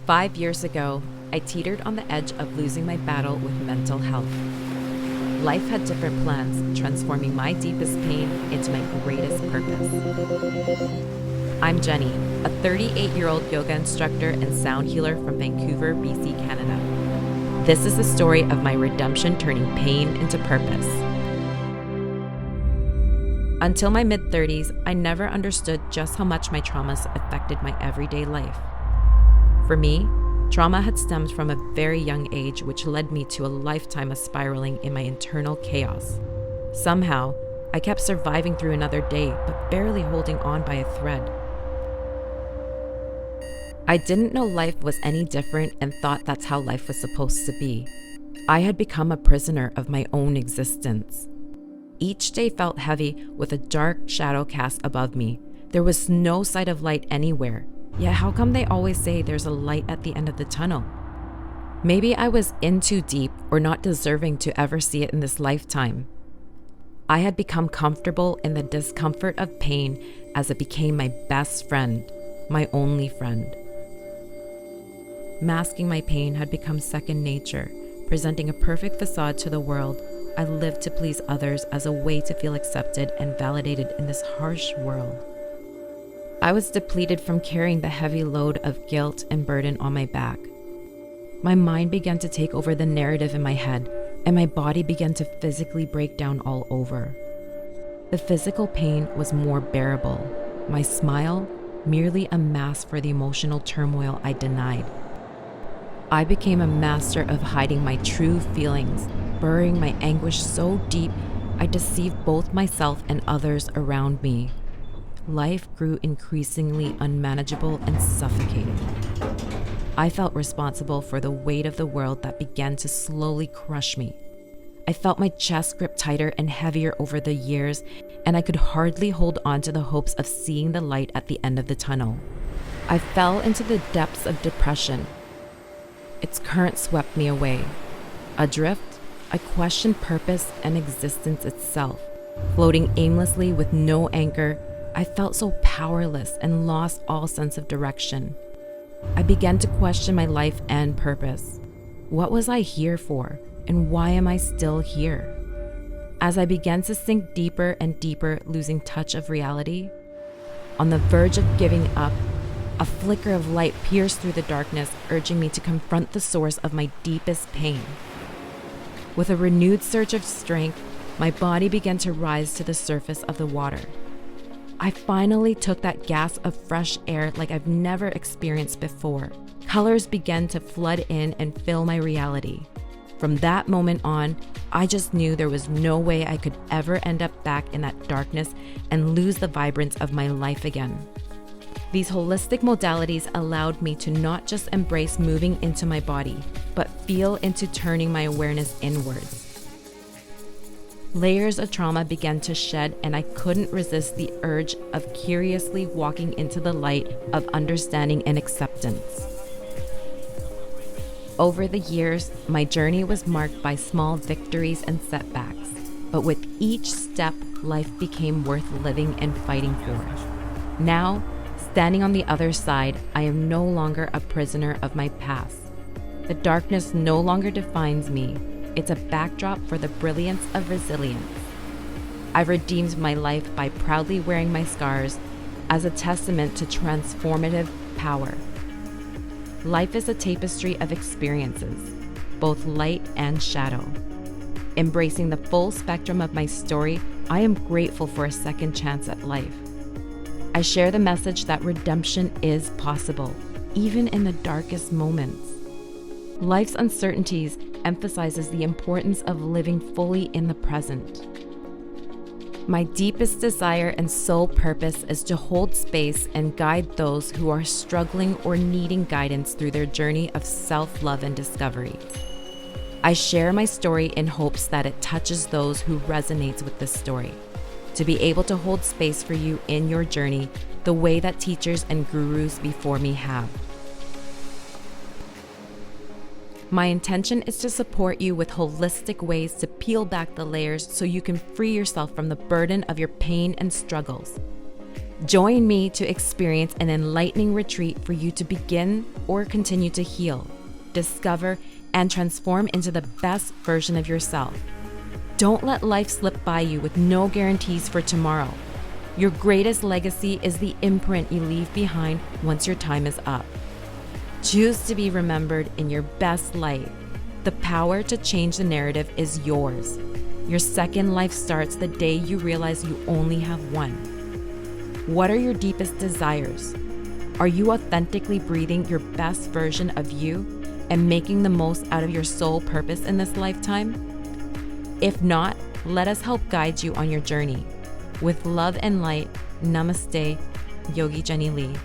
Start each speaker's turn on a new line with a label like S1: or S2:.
S1: 5 years ago, I teetered on the edge of losing my battle with mental health. Life had different plans, transforming my deepest pain into my greatest purpose. I'm Jenny, a 38-year-old yoga instructor and sound healer from Vancouver, BC, Canada. This is the story of my redemption turning pain into purpose. Until my mid-30s, I never understood just how much my traumas affected my everyday life. For me, trauma had stemmed from a very young age, which led me to a lifetime of spiraling in my internal chaos. Somehow, I kept surviving through another day, but barely holding on by a thread. I didn't know life was any different and thought that's how life was supposed to be. I had become a prisoner of my own existence. Each day felt heavy with a dark shadow cast above me. There was no sight of light anywhere. Yet how come they always say there's a light at the end of the tunnel? Maybe I was in too deep or not deserving to ever see it in this lifetime. I had become comfortable in the discomfort of pain as it became my best friend, my only friend. Masking my pain had become second nature, presenting a perfect facade to the world. I lived to please others as a way to feel accepted and validated in this harsh world. I was depleted from carrying the heavy load of guilt and burden on my back. My mind began to take over the narrative in my head, and my body began to physically break down all over. The physical pain was more bearable. My smile, merely a mask for the emotional turmoil I denied. I became a master of hiding my true feelings, burying my anguish so deep I deceived both myself and others around me. Life grew increasingly unmanageable and suffocating. I felt responsible for the weight of the world that began to slowly crush me. I felt my chest grip tighter and heavier over the years, and I could hardly hold on to the hopes of seeing the light at the end of the tunnel. I fell into the depths of depression. Its current swept me away. Adrift, I questioned purpose and existence itself. Floating aimlessly with no anchor, I felt so powerless and lost all sense of direction. I began to question my life and purpose. What was I here for, and why am I still here? As I began to sink deeper and deeper, losing touch of reality, on the verge of giving up, a flicker of light pierced through the darkness, urging me to confront the source of my deepest pain. With a renewed surge of strength, my body began to rise to the surface of the water. I finally took that gasp of fresh air like I've never experienced before. Colors began to flood in and fill my reality. From that moment on, I just knew there was no way I could ever end up back in that darkness and lose the vibrance of my life again. These holistic modalities allowed me to not just embrace moving into my body, but feel into turning my awareness inwards. Layers of trauma began to shed, and I couldn't resist the urge of curiously walking into the light of understanding and acceptance. Over the years, my journey was marked by small victories and setbacks, but with each step, life became worth living and fighting for. Now, standing on the other side, I am no longer a prisoner of my past. The darkness no longer defines me. It's a backdrop for the brilliance of resilience. I've redeemed my life by proudly wearing my scars as a testament to transformative power. Life is a tapestry of experiences, both light and shadow. Embracing the full spectrum of my story, I am grateful for a second chance at life. I share the message that redemption is possible, even in the darkest moments. Life's uncertainties emphasizes the importance of living fully in the present. My deepest desire and sole purpose is to hold space and guide those who are struggling or needing guidance through their journey of self-love and discovery. I share my story in hopes that it touches those who resonates with this story, to be able to hold space for you in your journey the way that teachers and gurus before me have. My intention is to support you with holistic ways to peel back the layers so you can free yourself from the burden of your pain and struggles. Join me to experience an enlightening retreat for you to begin or continue to heal, discover, and transform into the best version of yourself. Don't let life slip by you with no guarantees for tomorrow. Your greatest legacy is the imprint you leave behind once your time is up. Choose to be remembered in your best light. The power to change the narrative is yours. Your second life starts the day you realize you only have one. What are your deepest desires? Are you authentically breathing your best version of you and making the most out of your soul purpose in this lifetime? If not, let us help guide you on your journey. With love and light, namaste, Yogi JennyLe.